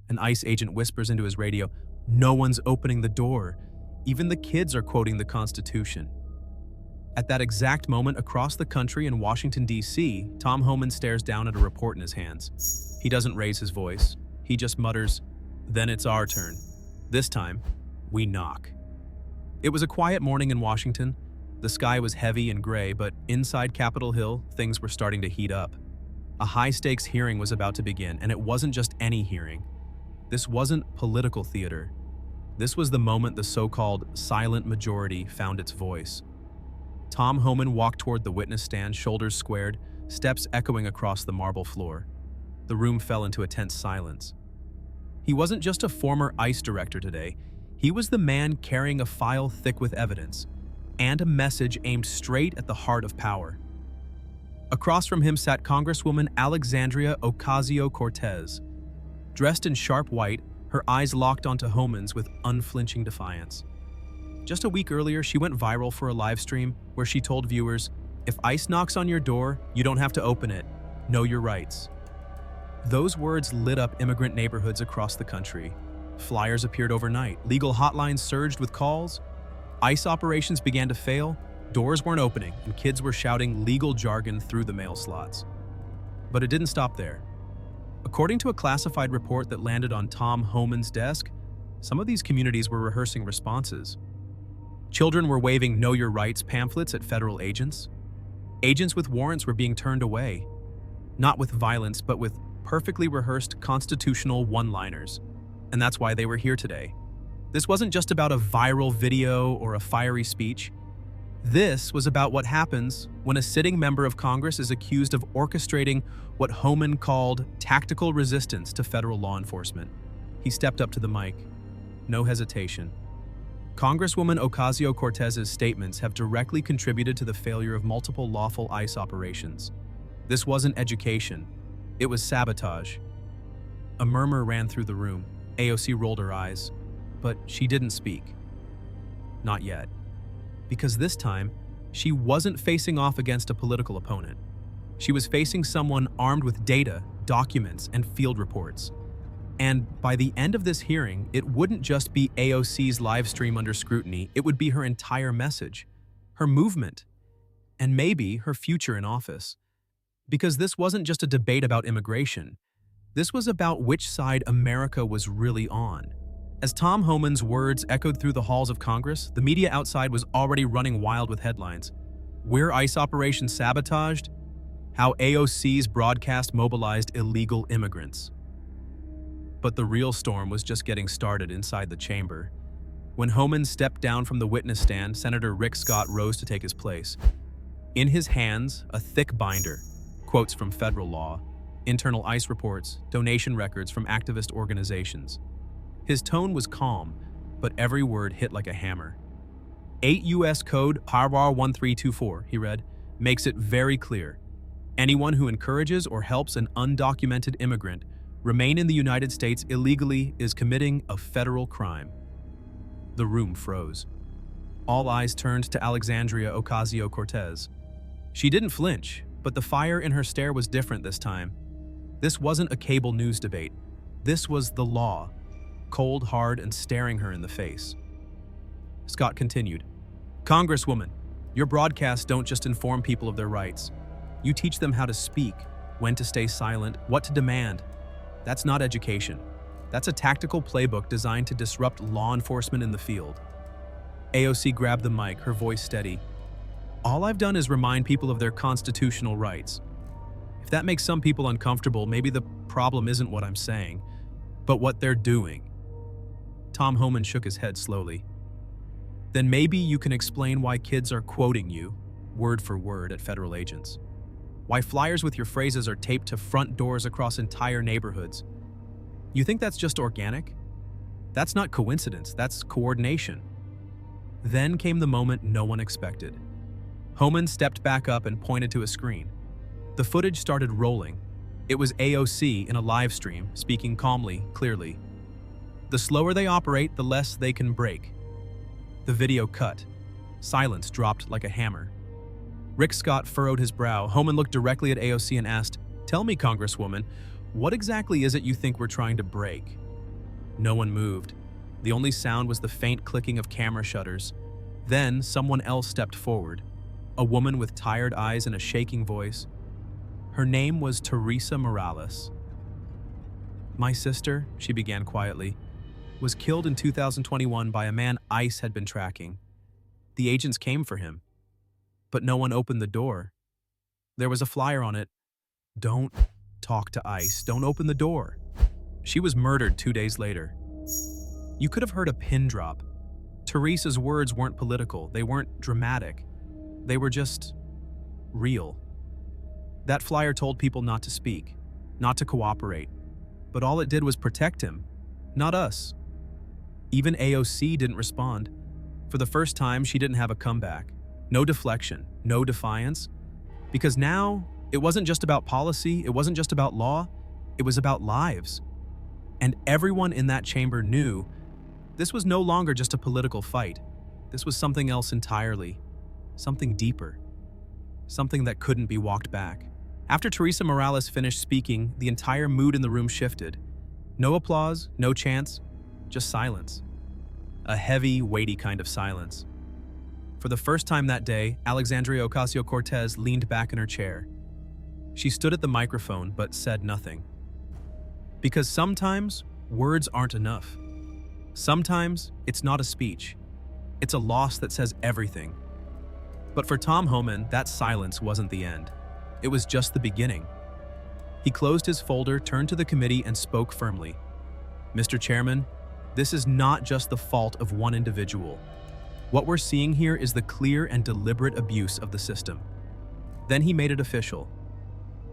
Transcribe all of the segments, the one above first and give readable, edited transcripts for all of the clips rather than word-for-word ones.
An ICE agent whispers into his radio, "No one's opening the door. Even the kids are quoting the Constitution." At that exact moment, across the country in Washington, D.C., Tom Homan stares down at a report in his hands. He doesn't raise his voice. He just mutters, "Then it's our turn. This time, we knock." It was a quiet morning in Washington. The sky was heavy and gray, but inside Capitol Hill, things were starting to heat up. A high-stakes hearing was about to begin, and it wasn't just any hearing. This wasn't political theater. This was the moment the so-called silent majority found its voice. Tom Homan walked toward the witness stand, shoulders squared, steps echoing across the marble floor. The room fell into a tense silence. He wasn't just a former ICE director today. He was the man carrying a file thick with evidence and a message aimed straight at the heart of power. Across from him sat Congresswoman Alexandria Ocasio-Cortez. Dressed in sharp white, her eyes locked onto Homan's with unflinching defiance. Just a week earlier, she went viral for a live stream where she told viewers, "If ICE knocks on your door, you don't have to open it. Know your rights." Those words lit up immigrant neighborhoods across the country. Flyers appeared overnight. Legal hotlines surged with calls. ICE operations began to fail. Doors weren't opening, and kids were shouting legal jargon through the mail slots. But it didn't stop there. According to a classified report that landed on Tom Homan's desk, some of these communities were rehearsing responses. Children were waving "Know Your Rights" pamphlets at federal agents. Agents with warrants were being turned away, not with violence, but with perfectly rehearsed constitutional one-liners. And that's why they were here today. This wasn't just about a viral video or a fiery speech. This was about what happens when a sitting member of Congress is accused of orchestrating what Homan called tactical resistance to federal law enforcement. He stepped up to the mic. No hesitation. Congresswoman Ocasio-Cortez's statements have directly contributed to the failure of multiple lawful ICE operations. This wasn't education. It was sabotage. A murmur ran through the room. AOC rolled her eyes, but she didn't speak. Not yet. Because this time, she wasn't facing off against a political opponent. She was facing someone armed with data, documents, and field reports. And by the end of this hearing, it wouldn't just be AOC's live stream under scrutiny, it would be her entire message, her movement, and maybe her future in office. Because this wasn't just a debate about immigration. This was about which side America was really on. As Tom Homan's words echoed through the halls of Congress, the media outside was already running wild with headlines. Were ICE operations sabotaged? How AOC's broadcast mobilized illegal immigrants. But the real storm was just getting started inside the chamber. When Homan stepped down from the witness stand, Senator Rick Scott rose to take his place. In his hands, a thick binder, quotes from federal law, internal ICE reports, donation records from activist organizations. His tone was calm, but every word hit like a hammer. 8 U.S. Code Paragraph 1324, he read, makes it very clear. Anyone who encourages or helps an undocumented immigrant remain in the United States illegally is committing a federal crime. The room froze. All eyes turned to Alexandria Ocasio-Cortez. She didn't flinch, but the fire in her stare was different this time. This wasn't a cable news debate. This was the law, cold, hard, and staring her in the face. Scott continued, "Congresswoman, your broadcasts don't just inform people of their rights. You teach them how to speak, when to stay silent, what to demand. That's not education. That's a tactical playbook designed to disrupt law enforcement in the field." AOC grabbed the mic, her voice steady. "All I've done is remind people of their constitutional rights. If that makes some people uncomfortable, maybe the problem isn't what I'm saying, but what they're doing." Tom Homan shook his head slowly. "Then maybe you can explain why kids are quoting you, word for word, at federal agents. Why flyers with your phrases are taped to front doors across entire neighborhoods. You think that's just organic? That's not coincidence, that's coordination." Then came the moment no one expected. Homan stepped back up and pointed to a screen. The footage started rolling. It was AOC in a live stream, speaking calmly, clearly. The slower they operate, the less they can break. The video cut. Silence dropped like a hammer. Rick Scott furrowed his brow. Homan looked directly at AOC and asked, "Tell me, Congresswoman, what exactly is it you think we're trying to break?" No one moved. The only sound was the faint clicking of camera shutters. Then someone else stepped forward, a woman with tired eyes and a shaking voice. Her name was Teresa Morales. "My sister," she began quietly, "was killed in 2021 by a man ICE had been tracking. The agents came for him, but no one opened the door. There was a flyer on it. Don't talk to ICE. Don't open the door." She was murdered 2 days later. You could have heard a pin drop. Teresa's words weren't political. They weren't dramatic. They were just real. That flyer told people not to speak, not to cooperate. But all it did was protect him, not us. Even AOC didn't respond. For the first time, she didn't have a comeback. No deflection, no defiance. Because now, it wasn't just about policy, it wasn't just about law, it was about lives. And everyone in that chamber knew this was no longer just a political fight. This was something else entirely, something deeper, something that couldn't be walked back. After Teresa Morales finished speaking, the entire mood in the room shifted. No applause, no chants, just silence. A heavy, weighty kind of silence. For the first time that day, Alexandria Ocasio-Cortez leaned back in her chair. She stood at the microphone but said nothing. Because sometimes, words aren't enough. Sometimes, it's not a speech. It's a loss that says everything. But for Tom Homan, that silence wasn't the end. It was just the beginning. He closed his folder, turned to the committee, and spoke firmly. "Mr. Chairman, this is not just the fault of one individual. What we're seeing here is the clear and deliberate abuse of the system." Then he made it official.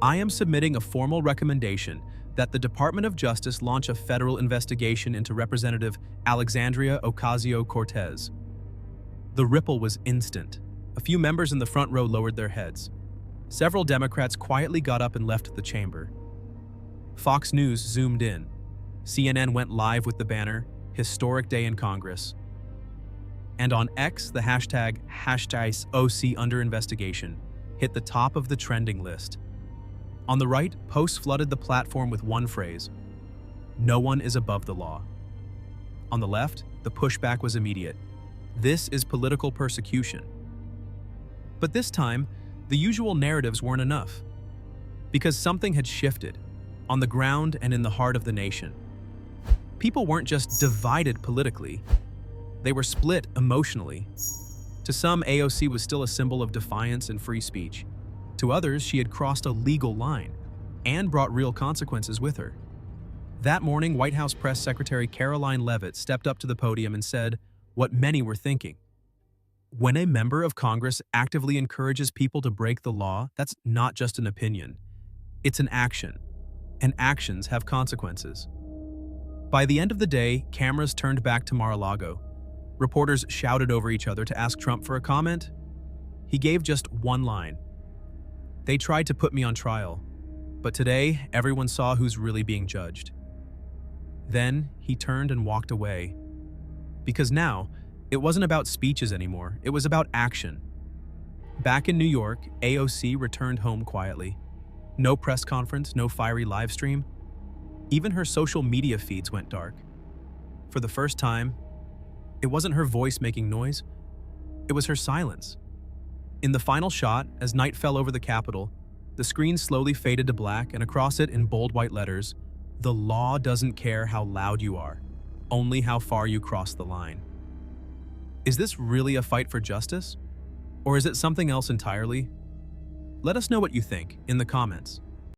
"I am submitting a formal recommendation that the Department of Justice launch a federal investigation into Representative Alexandria Ocasio-Cortez." The ripple was instant. A few members in the front row lowered their heads. Several Democrats quietly got up and left the chamber. Fox News zoomed in. CNN went live with the banner, "Historic Day in Congress." And on X, the hashtag #OC under investigation hit the top of the trending list. On the right, posts flooded the platform with one phrase: "No one is above the law." On the left, the pushback was immediate: "This is political persecution." But this time, the usual narratives weren't enough. Because something had shifted, on the ground and in the heart of the nation. People weren't just divided politically, they were split emotionally. To some, AOC was still a symbol of defiance and free speech. To others, she had crossed a legal line and brought real consequences with her. That morning, White House Press Secretary Caroline Leavitt stepped up to the podium and said what many were thinking. When a member of Congress actively encourages people to break the law, that's not just an opinion. It's an action, and actions have consequences. By the end of the day, cameras turned back to Mar-a-Lago. Reporters shouted over each other to ask Trump for a comment. He gave just one line: "They tried to put me on trial, but today everyone saw who's really being judged." Then he turned and walked away. Because now, it wasn't about speeches anymore, it was about action. Back in New York, AOC returned home quietly. No press conference, no fiery live stream. Even her social media feeds went dark. For the first time, it wasn't her voice making noise, it was her silence. In the final shot, as night fell over the Capitol, the screen slowly faded to black, and across it in bold white letters, "The law doesn't care how loud you are, only how far you cross the line." Is this really a fight for justice? Or is it something else entirely? Let us know what you think in the comments.